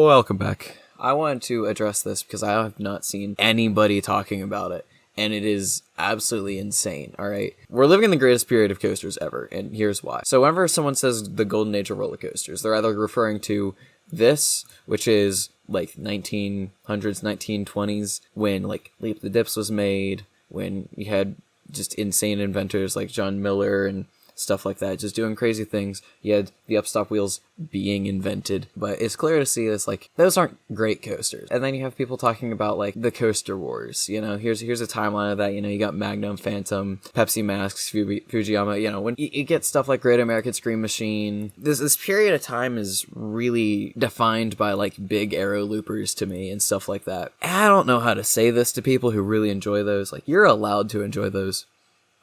Welcome back. I wanted to address this because I have not seen anybody talking about it, and it is absolutely insane, alright? We're living in the greatest period of coasters ever, and here's why. So whenever someone says the golden age of roller coasters, they're either referring to this, which is like 1900s, 1920s, when like Leap the Dips was made, when you had just insane inventors like John Miller and stuff like that, just doing crazy things. You had the upstop wheels being invented, but it's clear to see it's like those aren't great coasters. And then you have people talking about like the coaster wars. You know, here's a timeline of that. You know, you got Magnum, Phantom, Pepsi Masks, Fujiyama. You know, when you get stuff like Great American Scream Machine, this period of time is really defined by like big aero loopers to me and stuff like that. I don't know how to say this to people who really enjoy those. Like, you're allowed to enjoy those,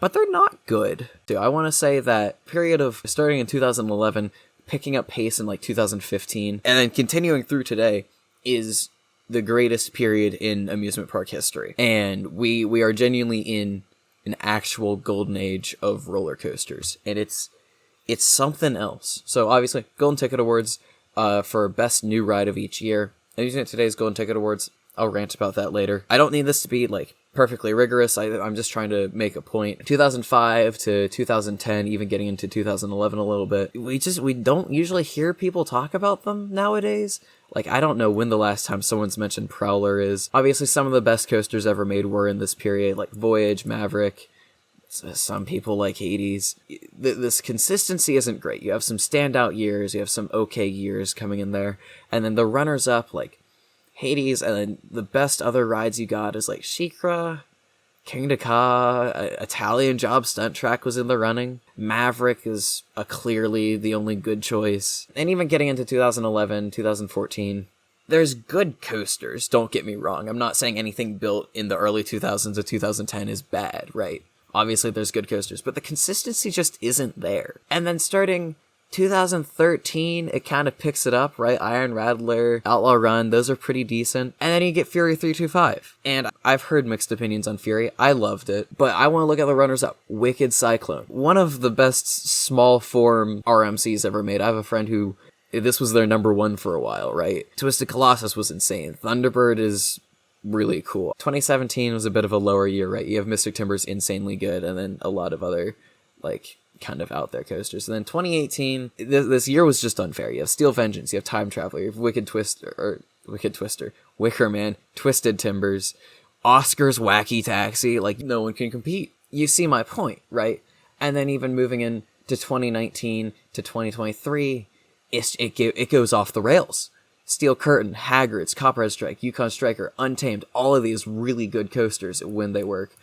but they're not good. I want to say that period of starting in 2011, picking up pace in like 2015, and then continuing through today is the greatest period in amusement park history. And we are genuinely in an actual golden age of roller coasters, and it's something else. So obviously, Golden Ticket Awards for best new ride of each year. I'm using today's Golden Ticket Awards. I'll rant about that later. I don't need this to be like perfectly rigorous. I'm just trying to make a point. 2005 to 2010, even getting into 2011 a little bit. We don't usually hear people talk about them nowadays. Like, I don't know when the last time someone's mentioned Prowler is. Obviously, some of the best coasters ever made were in this period, like Voyage, Maverick. Some people like Hades. This consistency isn't great. You have some standout years, you have some okay years coming in there, and then the runners-up, like Hades, and then the best other rides you got is like SheiKra, Kingda Ka, Italian Job Stunt Track was in the running. Maverick is clearly the only good choice. And even getting into 2011, 2014, there's good coasters, don't get me wrong. I'm not saying anything built in the early 2000s to 2010 is bad, right? Obviously there's good coasters, but the consistency just isn't there. And then starting 2013, it kind of picks it up, right? Iron Rattler, Outlaw Run, those are pretty decent. And then you get Fury 325. And I've heard mixed opinions on Fury. I loved it. But I want to look at the runners-up. Wicked Cyclone. One of the best small form RMCs ever made. I have a friend who, this was their number one for a while, right? Twisted Colossus was insane. Thunderbird is really cool. 2017 was a bit of a lower year, right? You have Mystic Timber's insanely good, and then a lot of other, like, kind of out there coasters. And then 2018, this year was just unfair. You have Steel Vengeance, you have Time Traveler, you have Wicked Twister, Wicker Man, Twisted Timbers, Oscar's Wacky Taxi. Like, no one can compete. You see my point, right? And then even moving in to 2019 to 2023, it goes off the rails. Steel Curtain, Hagrid's, Copperhead Strike, Yukon Striker, Untamed, all of these really good coasters when they work.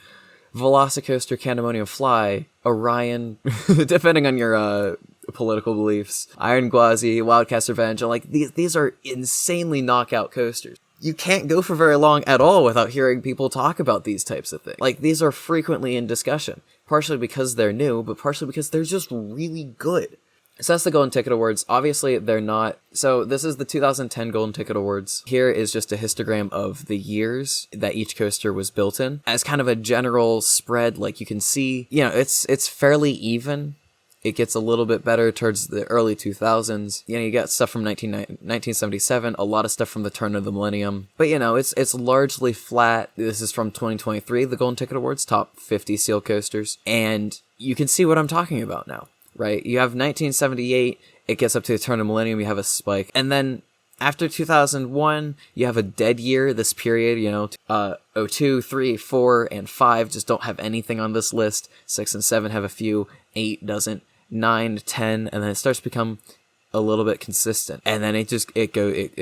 Velocicoaster, Candemonium Fly, Orion, depending on your political beliefs, Iron Gwazi, Wildcat's Revenge, like these are insanely knockout coasters. You can't go for very long at all without hearing people talk about these types of things. Like, these are frequently in discussion, partially because they're new, but partially because they're just really good. So that's the Golden Ticket Awards. Obviously, they're not. So this is the 2010 Golden Ticket Awards. Here is just a histogram of the years that each coaster was built in. As kind of a general spread, like you can see, you know, it's fairly even. It gets a little bit better towards the early 2000s. You know, you got stuff from 1977, a lot of stuff from the turn of the millennium. But, you know, it's largely flat. This is from 2023, the Golden Ticket Awards, top 50 seal coasters. And you can see what I'm talking about now. Right, you have 1978, it gets up to the turn of millennium, you have a spike. And then after 2001, you have a dead year, this period, you know, 02, 3, 4, and 5 just don't have anything on this list. 6 and 7 have a few, 8 doesn't, 9, 10, and then it starts to become a little bit consistent. And then it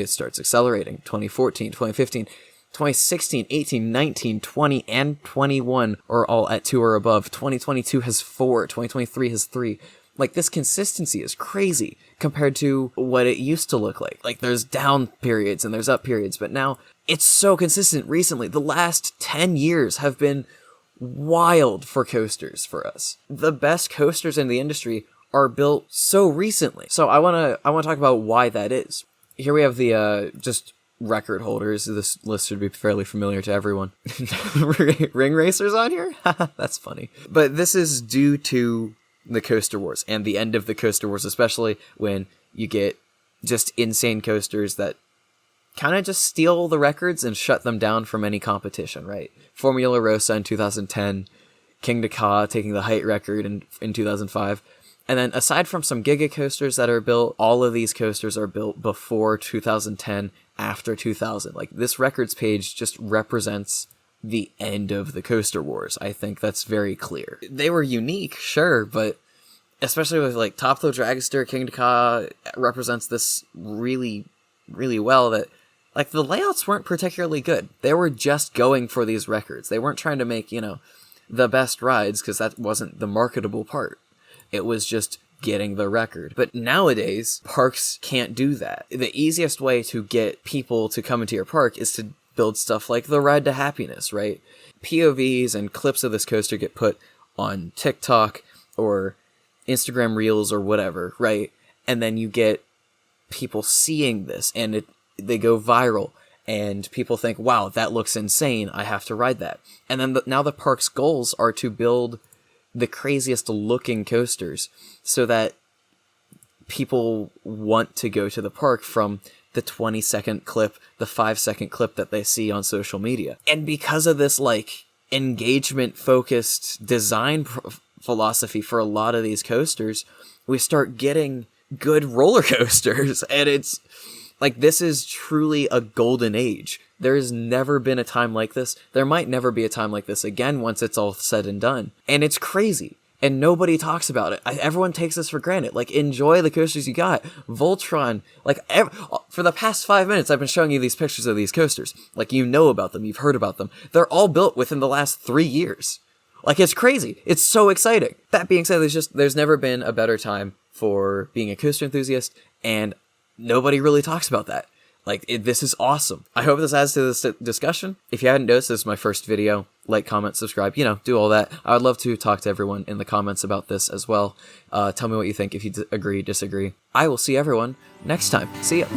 starts accelerating. 2014, 2015, 2016, 18, 19, 20, and 21 are all at 2 or above. 2022 has 4, 2023 has 3. Like, this consistency is crazy compared to what it used to look like. Like, there's down periods and there's up periods, but now it's so consistent recently. The last 10 years have been wild for coasters for us. The best coasters in the industry are built so recently. So I want to talk about why that is. Here we have the just record holders. This list should be fairly familiar to everyone. Ring racers on here? That's funny. But this is due to the Coaster Wars and the end of the Coaster Wars, especially when you get just insane coasters that kind of just steal the records and shut them down from any competition, right? Formula Rossa in 2010, Kingda Ka taking the height record in 2005. And then aside from some Giga coasters that are built, all of these coasters are built before 2010, after 2000. Like, this records page just represents the end of the coaster wars. I think that's very clear. They were unique, sure, but especially with like Top Thrill Dragster, Kingda Ka represents this really, really well, that like the layouts weren't particularly good. They were just going for these records. They weren't trying to make, the best rides, because that wasn't the marketable part. It was just getting the record. But nowadays, parks can't do that. The easiest way to get people to come into your park is to build stuff like the Ride to Happiness, right? POVs and clips of this coaster get put on TikTok or Instagram Reels or whatever, right? And then you get people seeing this, and they go viral, and people think, wow, that looks insane, I have to ride that. And then now the park's goals are to build the craziest looking coasters so that people want to go to the park from the 20-second clip, the 5-second clip that they see on social media. And because of this, like, engagement-focused design philosophy for a lot of these coasters, we start getting good roller coasters. And it's like, this is truly a golden age. There has never been a time like this. There might never be a time like this again once it's all said and done. And it's crazy. And nobody talks about it. Everyone takes this for granted. Like, enjoy the coasters you got. Voltron. Like, for the past 5 minutes, I've been showing you these pictures of these coasters. Like, you know about them. You've heard about them. They're all built within the last 3 years. Like, it's crazy. It's so exciting. That being said, there's never been a better time for being a coaster enthusiast, and nobody really talks about that. Like, this is awesome. I hope this adds to this discussion. If you hadn't noticed, this is my first video. Like, comment, subscribe, do all that. I would love to talk to everyone in the comments about this as well. Tell me what you think, if you agree, disagree. I will see everyone next time. See ya.